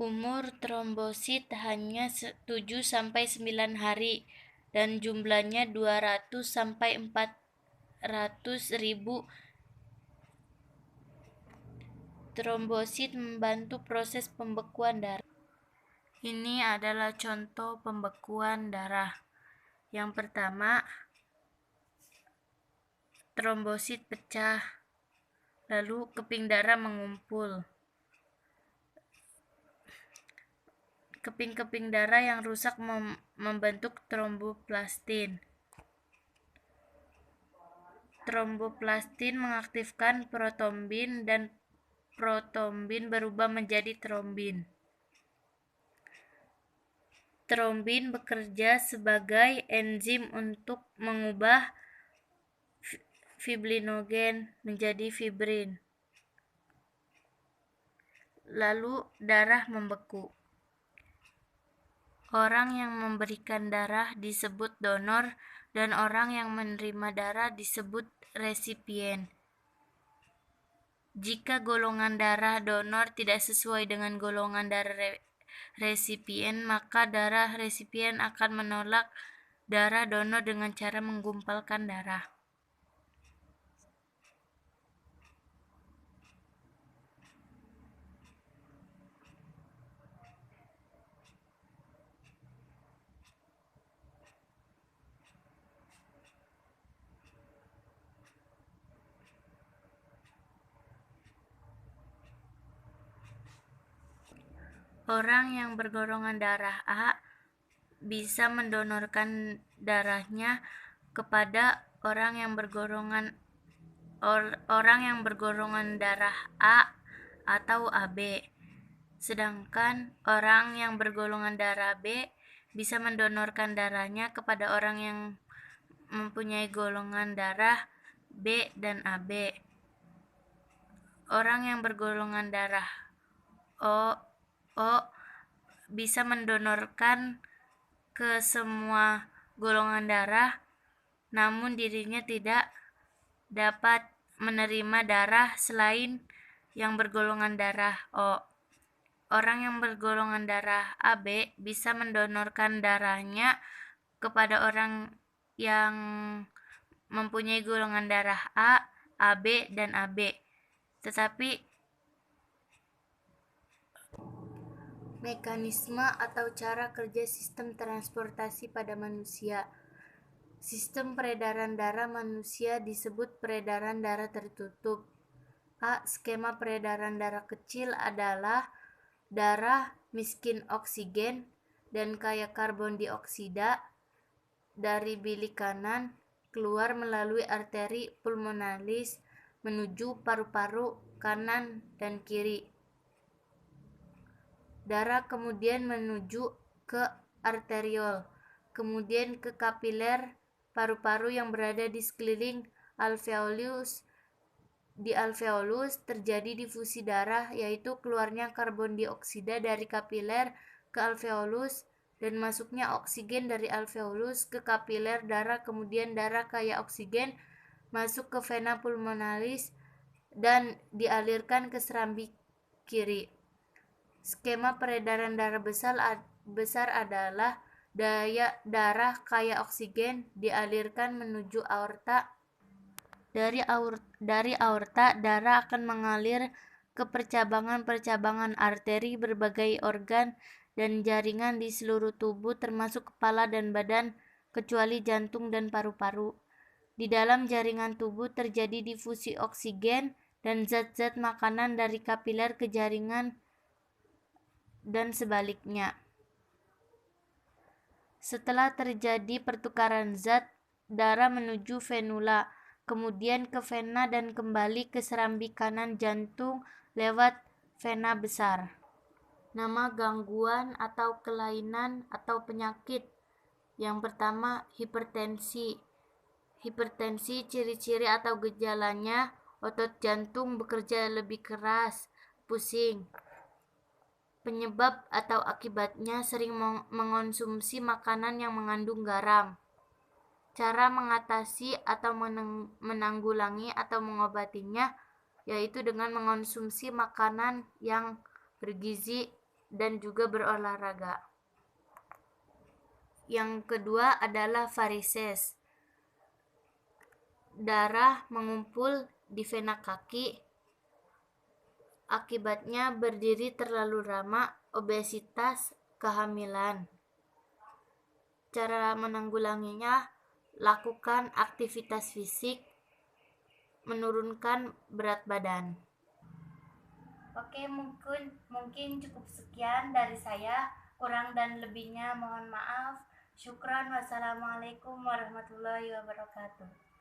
Umur trombosit hanya 7-9 hari dan jumlahnya 200-400 ribu. Trombosit membantu proses pembekuan darah. Ini adalah contoh pembekuan darah. Yang pertama, trombosit pecah, lalu keping darah mengumpul. Keping-keping darah yang rusak membentuk tromboplastin. Tromboplastin mengaktifkan protombin dan protombin berubah menjadi trombin. Trombin bekerja sebagai enzim untuk mengubah fibrinogen menjadi fibrin. Lalu darah membeku. Orang yang memberikan darah disebut donor dan orang yang menerima darah disebut resipien. Jika golongan darah donor tidak sesuai dengan golongan darah resipien, maka darah resipien akan menolak darah donor dengan cara menggumpalkan darah. Orang yang bergolongan darah A bisa mendonorkan darahnya kepada orang yang bergolongan darah A atau AB. Sedangkan orang yang bergolongan darah B bisa mendonorkan darahnya kepada orang yang mempunyai golongan darah B dan AB. Orang yang bergolongan darah O bisa mendonorkan ke semua golongan darah, namun dirinya tidak dapat menerima darah selain yang bergolongan darah O. Orang yang bergolongan darah AB bisa mendonorkan darahnya kepada orang yang mempunyai golongan darah A, AB, dan AB. Tetapi mekanisme atau cara kerja sistem transportasi pada manusia. Sistem peredaran darah manusia disebut peredaran darah tertutup. A. Skema peredaran darah kecil adalah darah miskin oksigen dan kaya karbon dioksida dari bilik kanan keluar melalui arteri pulmonalis menuju paru-paru kanan dan kiri. Darah kemudian menuju ke arteriol, kemudian ke kapiler paru-paru yang berada di sekeliling alveolus. Di alveolus terjadi difusi darah, yaitu keluarnya karbon dioksida dari kapiler ke alveolus dan masuknya oksigen dari alveolus ke kapiler darah, kemudian darah kaya oksigen masuk ke vena pulmonalis dan dialirkan ke serambi kiri. Skema peredaran darah besar adalah darah kaya oksigen dialirkan menuju aorta. Dari aorta, darah akan mengalir ke percabangan-percabangan arteri, berbagai organ dan jaringan di seluruh tubuh termasuk kepala dan badan, kecuali jantung dan paru-paru. Di dalam jaringan tubuh terjadi difusi oksigen dan zat-zat makanan dari kapiler ke jaringan dan sebaliknya. Setelah terjadi pertukaran zat, darah menuju venula, kemudian ke vena dan kembali ke serambi kanan jantung lewat vena besar. Nama gangguan atau kelainan atau penyakit. Yang pertama, hipertensi. Hipertensi ciri-ciri atau gejalanya: otot jantung bekerja lebih keras, pusing. Penyebab atau akibatnya sering mengonsumsi makanan yang mengandung garam. Cara mengatasi atau menanggulangi atau mengobatinya yaitu dengan mengonsumsi makanan yang bergizi dan juga berolahraga. Yang kedua adalah varises. Darah mengumpul di vena kaki, akibatnya berdiri terlalu lama, obesitas, kehamilan. Cara menanggulanginya, lakukan aktivitas fisik, menurunkan berat badan. Oke, mungkin cukup sekian dari saya. Kurang dan lebihnya mohon maaf. Syukran. Wassalamualaikum warahmatullahi wabarakatuh.